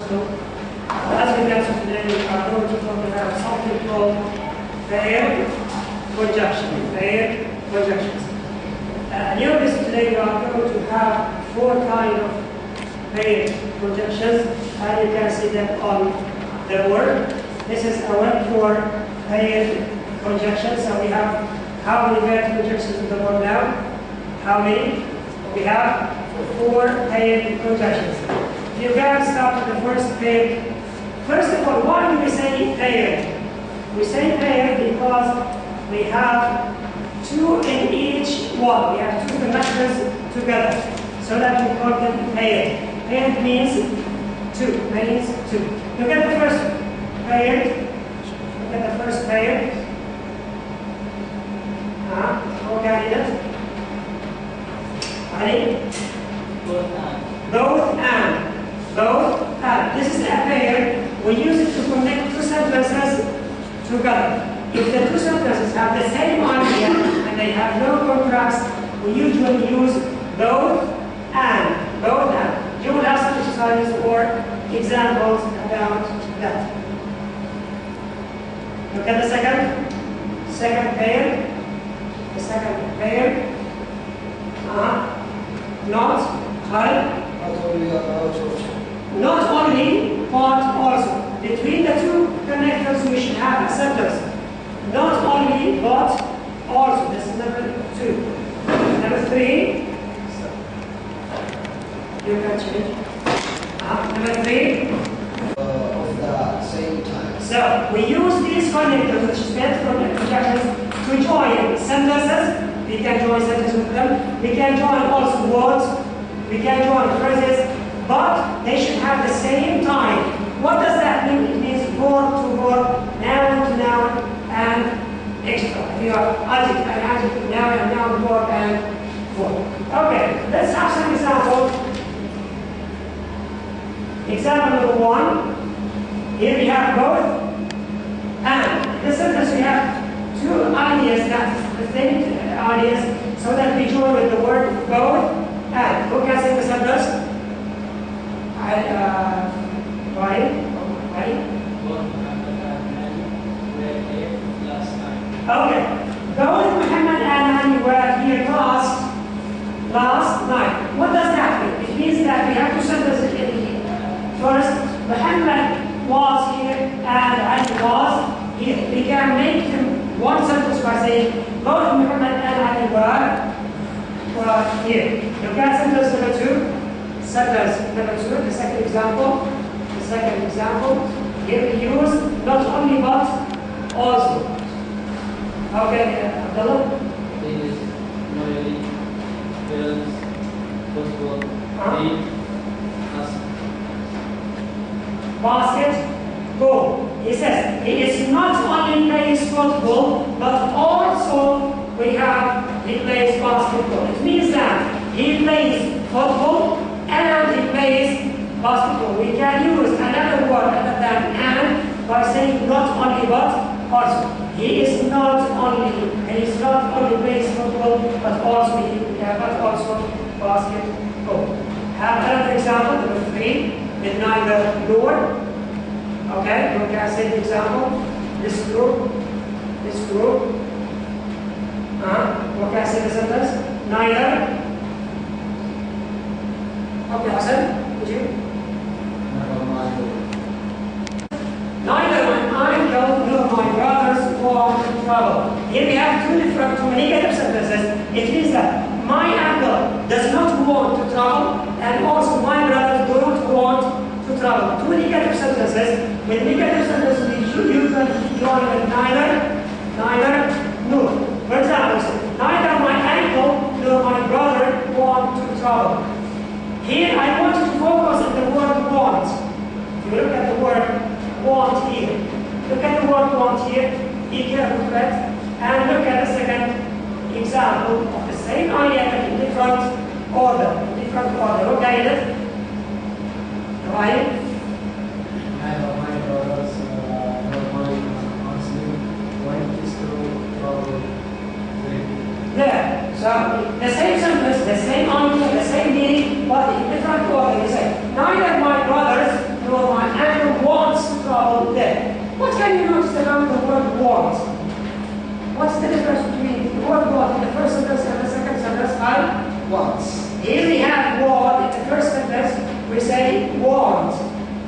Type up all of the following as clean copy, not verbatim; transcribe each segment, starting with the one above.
So, as we get to today, we are going to talk about something called paired conjunctions. Paired conjunctions. New lesson today, we are going to have 4 kinds of paired conjunctions, and you can see them on the board. This is a word for paired conjunctions. So we have how many paired conjunctions on the board now? How many? We have 4 paired conjunctions. If you guys start with the first pair. First of all, why do we say paired? We say paired because we have 2 in each one. We have 2 connectors together, so that we call them paired. Paired means 2. Means 2. Look at the first paired. Look at the first paired. How can you do it? Both and. Both and. Both and. This is a pair. We use it to connect 2 sentences together. If the 2 sentences have the same idea and they have no contrast, we usually use both and. Both and. You will have some exercises or examples about that. Look at the second pair. The second pair. Not only, but also. Between the 2 connectors, we should have a sentence. Not only, but also. This is number 2. Number 3. You can change. Number 3. Of the same time. So, we use these connectors, which is meant for conjunctions, to join sentences. We can join sentences with them. We can join also words. We can join phrases. But they should have the same time. What does that mean? It means verb to verb, noun to noun, and extra. If you are adjective, noun, verb, and verb. Okay, let's have some examples. Example number 1. Here we have both and. In this sentence we have 2 ideas, that's the same ideas, so that we join with the word both and. Who can say the sentence? Okay. Both Muhammad and Ali were here last night. What does that mean? It means that we have 2 sentences in here. First, Muhammad was here and Ali was here. We can make them one sentence by saying both Muhammad and Ali were here. Look at sentence number 2. Sentence number 2, the second example. The second example. Here we use not only but also. Okay, Abdullah? Tennis, noisy, films, football, basketball. He says he is not only plays football, but also he plays basketball. It means that he plays football and he plays basketball. We can use another word other than and by saying not only but also. He is not only plays football, but also basketball. Have another example, number 3, with neither nor. Okay, you can say the example. This group. What can I say the sentence? Neither. Okay, Hassan, would you? Neither nor my brothers want to travel. Here we have 2 different negative sentences. It means that my uncle does not want to travel, and also my brothers don't want to travel. 2 negative sentences. With negative sentences, we usually join with neither, nor. For example, neither my uncle nor my brother want to travel. Here, I want you to focus on the word want. If you look at the word want here, look at the word want here, be careful to it, and look at the second example of the same idea in different order. Look at it. Right? Neither my brothers nor my Muslim want to travel. There. So the same sentence, the same idea, the same meaning, but in different order. You say, neither my brothers nor my want. What's the difference between the word want in the first sentence and the second sentence? I Want. Here we have want in the first sentence, we say want,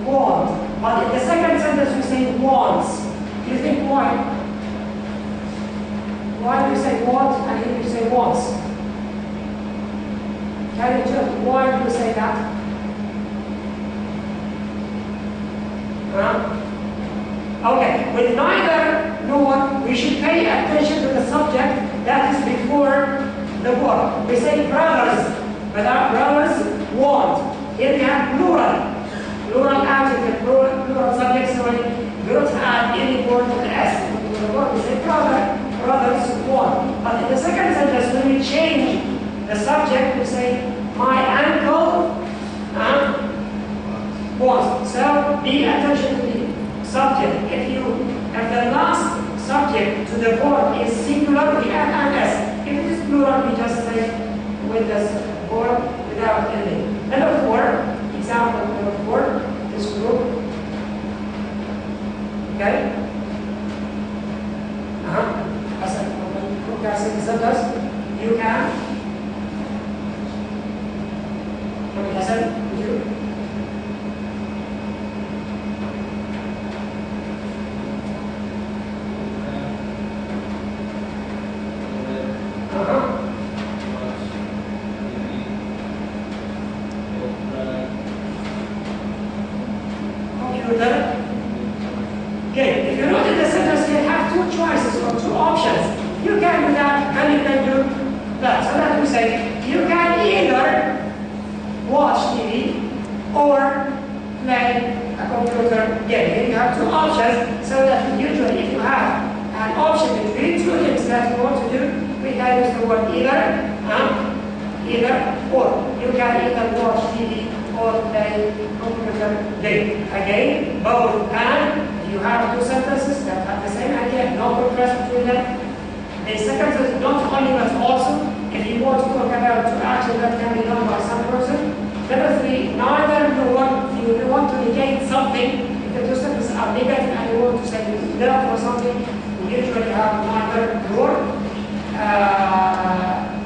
want. But in the second sentence, we say wants. Do you think why? Why do we say want and here we say wants? Can you tell why do we say that? Okay, with neither nor, we should pay attention to the subject that is before the word. We say brothers, but our brothers want. Here we have plural. Plural adjective, plural subject, so we don't add any word to the S. To the word, we say brother, brothers want. But in the second sentence, when we change the subject, we say my uncle wants. So be attention to the subject. If the last subject to the word is singular, we add an S. If it is plural, we just say with this word without ending. Number 4, example number 4, this group. Okay? As a sentence, you can. Okay, Hassan, would you? Okay, if you note in the sentence, you have two choices or two options. You can do that and you can do that. So that we say, you can either watch TV or play a computer game. Here you have two options, so that usually if you have an option between two things that you want to do, we can use the word either, either or. You can either watch TV or play computer game. Again, both and. You have two sentences that have the same idea, no contrast between them. The second sentence, not only but also, if you want to talk about two actions that can be done by some person. Number 3, neither nor. If you want to negate something, if the two sentences are negative and you want to say there for something, we usually have neither nor.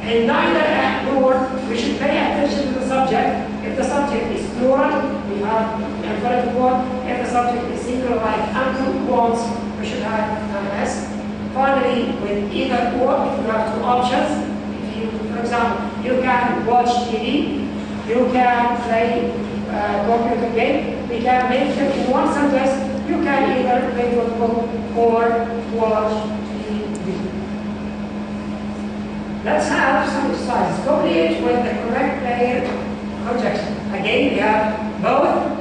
In neither and nor, we should pay attention to the subject. If the subject is plural, we have emphatic word. If the subject is singular, like uncle wants, we should have an S. Finally, with either or, if you have two options, if you, for example, you can watch TV, you can play computer game, we can make them in one sentence, you can either play football or watch TV. Let's have some exercises. Complete with the correct player conjunction. Again, we have both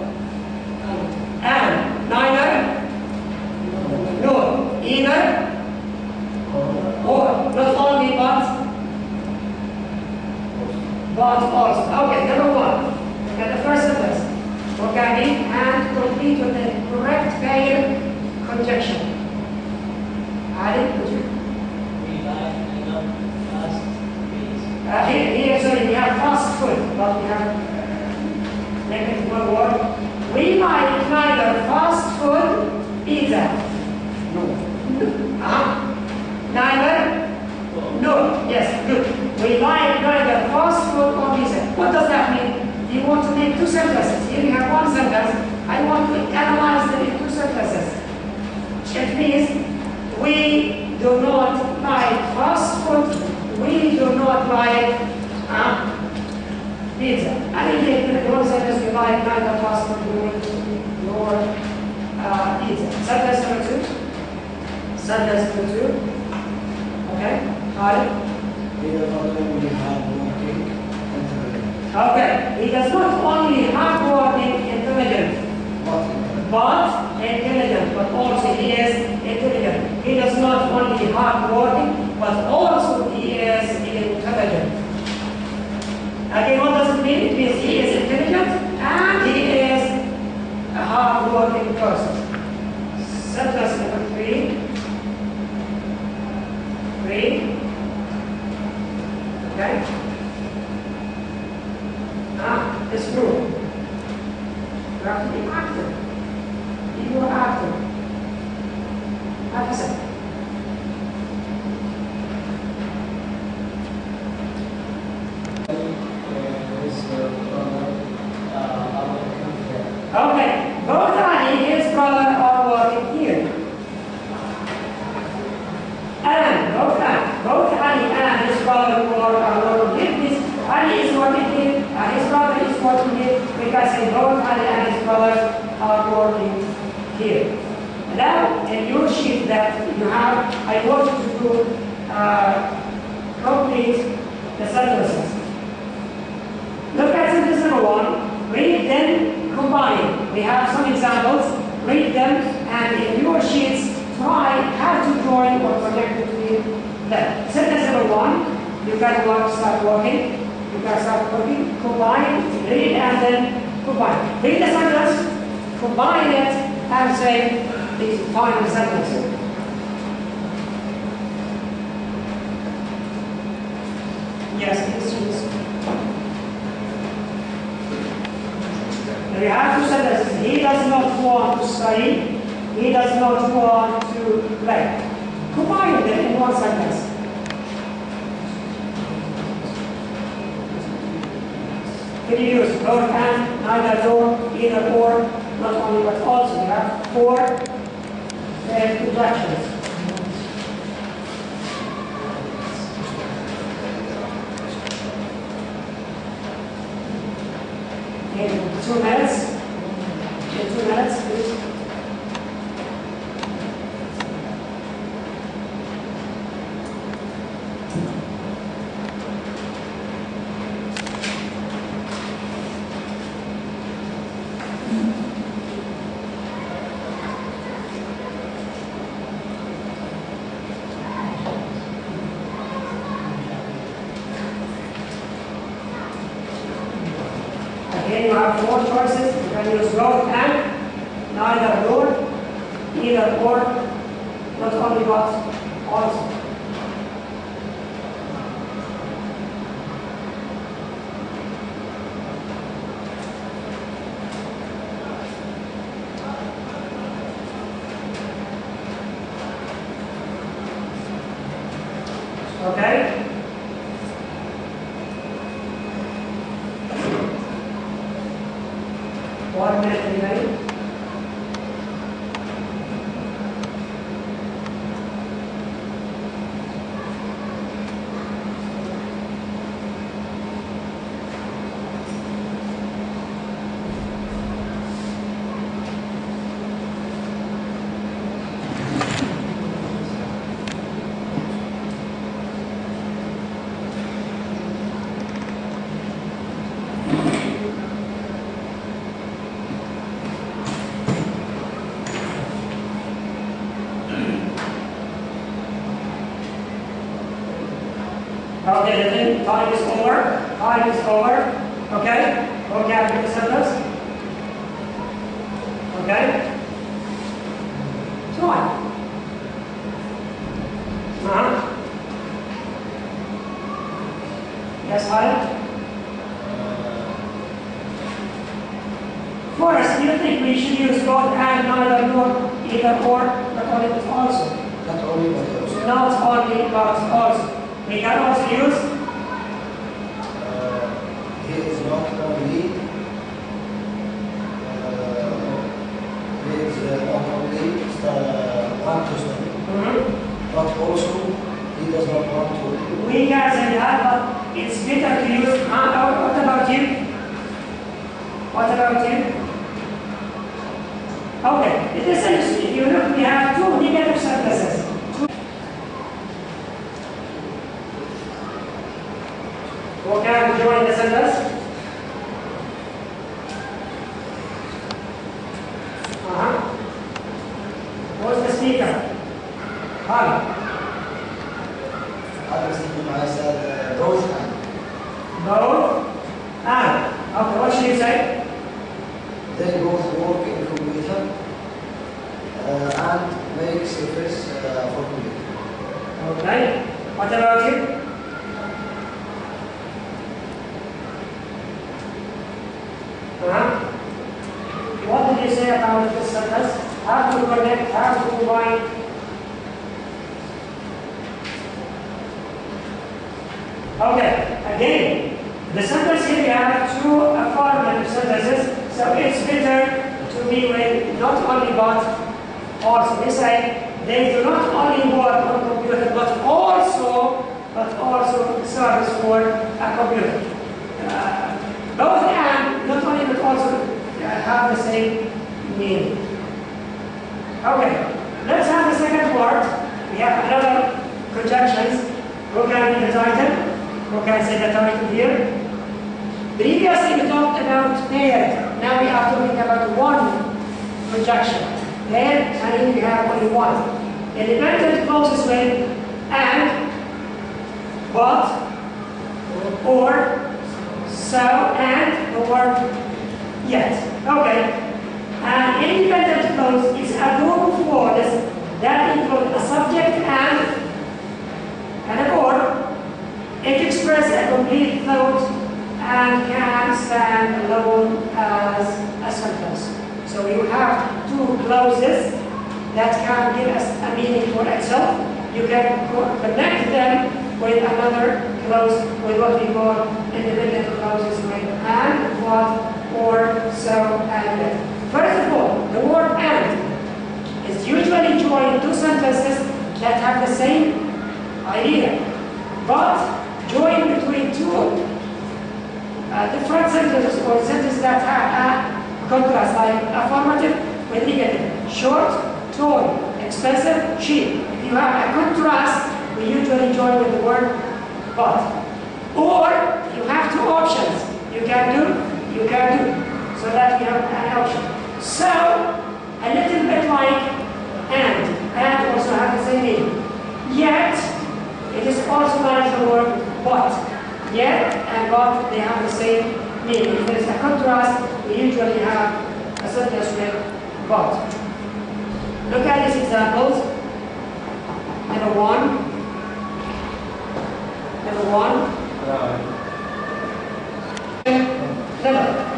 and, neither, nor, either, or, not only but also. Okay, number 1. Look at the first sentence. Organic and complete with the correct pair conjunction. Ali, would you? Here, sorry, we have fast food, but we have negative one word. We like neither fast food, pizza. No. Neither? No. Yes, good. We like neither fast food or pizza. What does that mean? You want to make two sentences. Here we have one sentence. I want to analyze them in two sentences. It means we do not like fast food. We do not like pizza. And in the one sentence, we like neither fast food nor pizza. Sentence number 2. Sentence number 2. Okay. Khalid? Either following we have working intelligent. Okay. He does not only hardworking intelligent, but intelligent. But also he is intelligent. He does not only hardworking, but also he is intelligent. Again, what does it mean? It means he is intelligent and he is a hard-working person. Sentence number 3. Okay? It's true. You have to be active. You are active. Like I said, are working here. Now, in your sheet that you have, I want you to do complete the sentences. Look at sentence number 1, read them, combine. We have some examples, read them, and in your sheets, try how to join or connect between them. Sentence number 1, you can start working. You can start working, combine, read, and then combine. Read the sentence, combine it, and say the final sentence. Yes, please. We have two sentences. He does not want to study. He does not want to play. Combine them in one sentence. Can you use both and, neither nor, either or, not only but also? We have 4 contractions. In 2 minutes. In 2 minutes, please. Again, you have 4 choices. You can use both and, neither nor, either or, not only but also. Okay? One minute remaining. Okay, the thing, time is over. Time is over. Okay? Okay, after the sentence. Okay? Try. Yes, Hyde? First, do you think we should use both and, neither, nor, either, or, but only but also? Not only but also. Not only but also. We can also use he is not only want to study, but also he does not want to. We can say that, but it's better to use. What about you? What about you? Okay, it is interesting. If you look, we have 2 negative sentences. Okay, join the sentence. What's the speaker? Hi. I said both and. Both and. Okay, what should you say? They both work in computer and make service for computer. Okay. What about you? What did you say about this sentence? How to connect, how to combine? Okay, again, the sentence here we have 2 affirmative sentences, so it's better to be with not only but also. We say they do not only work on computer but also service for a computer. Both and not only but also have the same meaning. Okay, let's have the second part. We have another conjunctions. Who can be the title? Who can say the title here? Previously we talked about paired. Now we are talking about one conjunction. Paired, and here we have only one. Independent clauses with and, but, or, so, and the word yet. Okay. An independent clause is a group of words that include a subject and a verb. It expresses a complete thought and can stand alone as a sentence. So you have two clauses that can give us a meaning for itself. You can connect them with another clause with what we call independent clauses with and, what, or, so, and yet. First of all, the word and is usually joined to sentences that have the same idea, but joined between two different sentences or sentences that have a contrast, like affirmative with negative, short, tall, expensive, cheap. If you have a contrast, we usually join with the word but. Or you have two options. You can do, so that you have an option. So, a little bit like and also have the same meaning. Yet, it is also like the word but. Yet and but, they have the same meaning. If there is a contrast, we usually have a sentence with but. Look at these examples. Number one.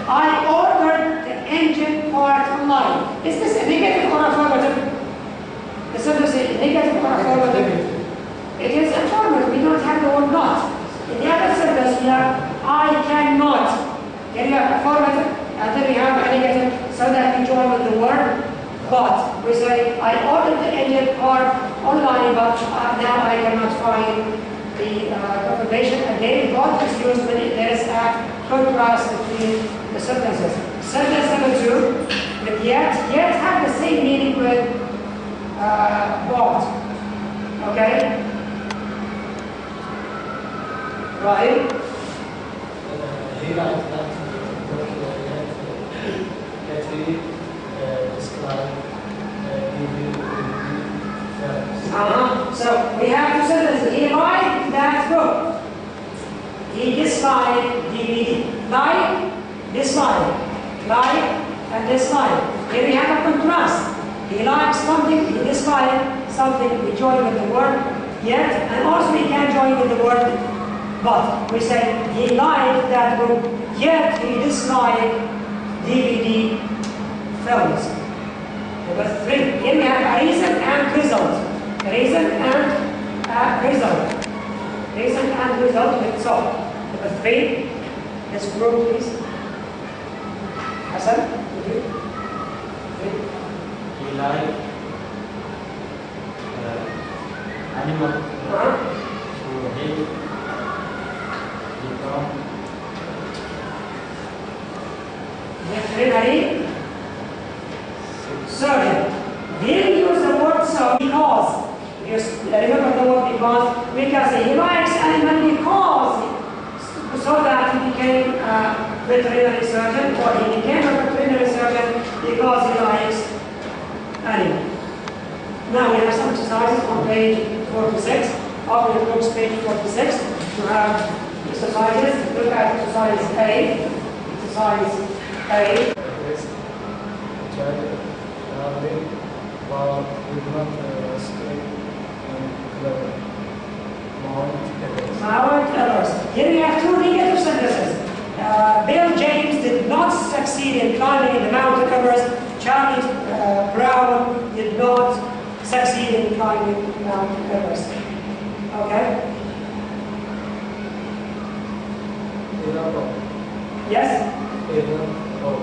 I ordered the engine part online. Is this a negative or affirmative? The sentence is negative or affirmative? It is affirmative. We don't have the word not. In the other sentence, we have I cannot. Here you have affirmative, and then we have a negative, so that we join with the word but. We say, I ordered the engine part online, but now I cannot find the confirmation. Again, but is used when there is a contrast between the sentences. Sentence number two, with yet have the same meaning with but. Okay? Right? He likes that describe So we have two sentences. He liked that book. He disliked DVD. Like, dislike. Like and dislike. Here we have a contrast. He likes something, he dislikes something. We join with the word yet, and also we can join with the word but. We say he liked that book, yet he disliked DVD films. Number three. Here we have a reason and result. Reason and result. Reason and result with so. Number three. Let's group please. Hassan, would you? He liked animal. So he become veterinary surgeon. Here we use the word so because. Remember the word because he likes animal because so that he became a veterinary surgeon, or he became a veterinary surgeon because he likes animal. Now we have some exercises on page 46, of the books, page 46, to have exercises. Look at exercise A. Exercise A. Mount Everest. Here we have two negative sentences. Bill James did not succeed in climbing the Mount Everest. Charlie Brown did not succeed in climbing Mount Everest. Okay? Yes? Either or.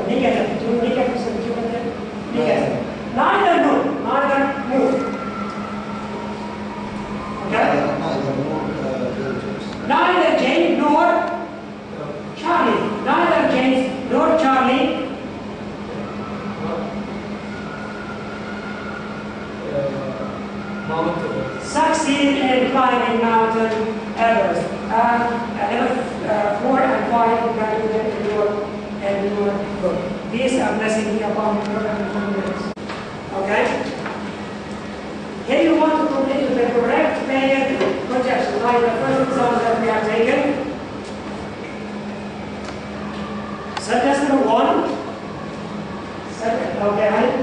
Negative. Two negative sentences. Negative. Neither move. Neither move. Okay? Neither James nor Charlie. Neither James nor Charlie Succeed in climbing Mountain Everest. Number 4 and 5 you can do them in your book. These are missing here upon the minutes. Okay? Here you want to complete the correct period projection, like the first example that we have taken. Sentence number 1. Okay, honey?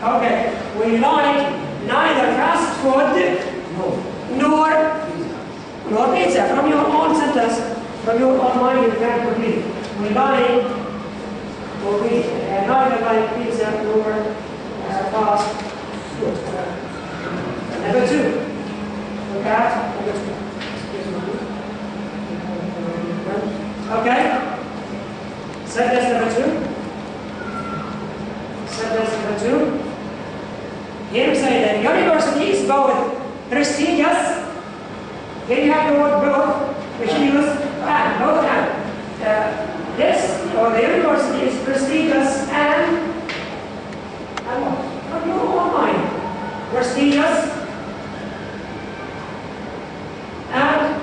Okay, we like neither fast food nor pizza. From your own sentence, from your own mind, you can complete. We like, or we neither like pizza nor fast food. Number 2. Look at number 2. Okay. Sentence number 2. Sentence number 2. Here we say that university is both prestigious. Here you have the word both, which you use and, both and. This, or the university is prestigious and what? From your own mind. Prestigious and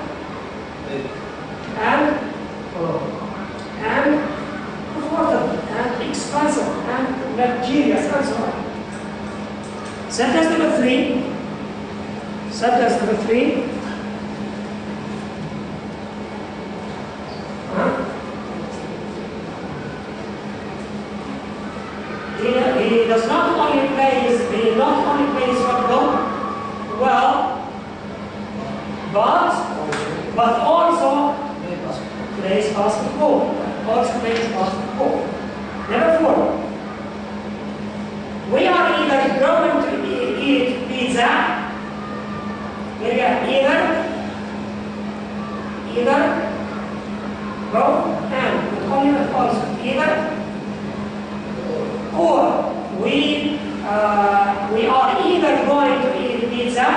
comfortable and expensive and luxurious and so on. Sentence number 3. Sentence number 3. He does not only plays football well, but also plays basketball. Number 4. We are either going to eat pizza. Here we are either, both and, but only with also either, or we are either going to eat pizza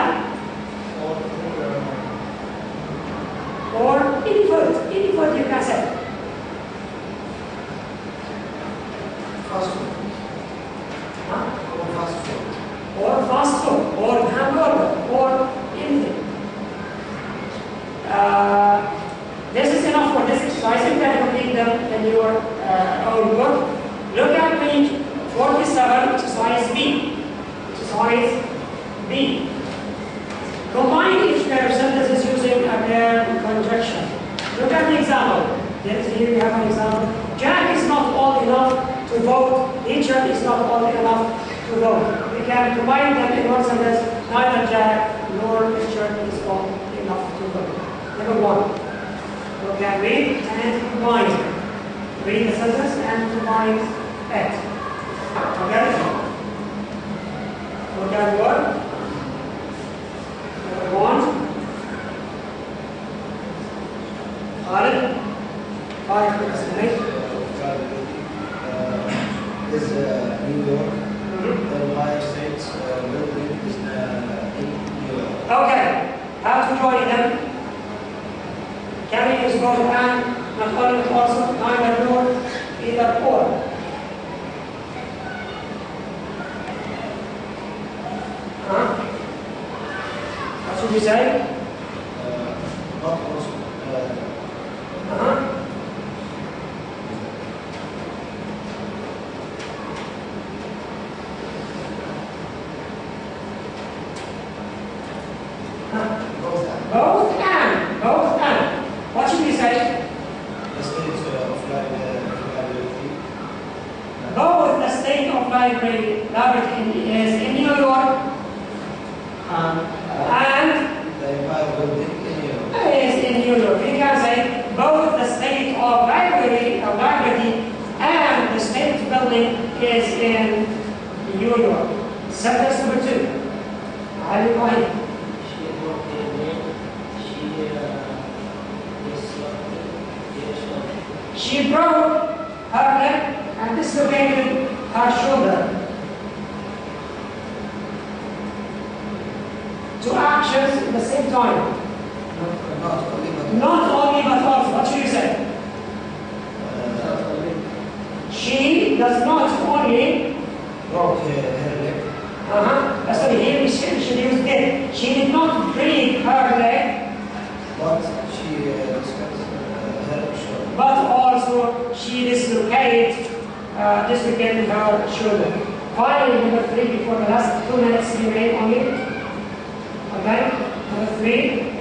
or any food you can say. Fast food. Or fast food, or hamburger, or anything. This is enough for this exercise. You can complete them in your own book. Look at page 47, exercise B. Exercise B. Combine each pair of sentences using a pair conjunction. Look at the example. Here we have an example. Jack is not old enough to vote. Richard is not old enough to vote. We can combine them in one sentence. Neither Jack nor Richard is old enough to vote. Number 1. Look at read and combine. Read the sentence and combine it. Okay? Look at what? Number 1. Got it? 5 minutes. Is New York, the Ohio State's building is in New York. Okay, how to join them? Can we use both and, not only also, neither nor, either or? What should we say? Not also. Both and. What should we say? The state of liability. Both the state of liability is in New York and the Empire Building in New York. Is in New York. We can say both the state of liability and the state building is in New York. Sentence number 2. She broke her neck and dislocated her shoulder. Two actions at the same time. Not only but also. What should you say? She does not only broke her neck Sorry, here we should use did. She did not break her leg. But she discussed her shoulder. But also she dislocated her shoulder. Finally, number 3, before the last 2 minutes remain only. Okay? Number 3.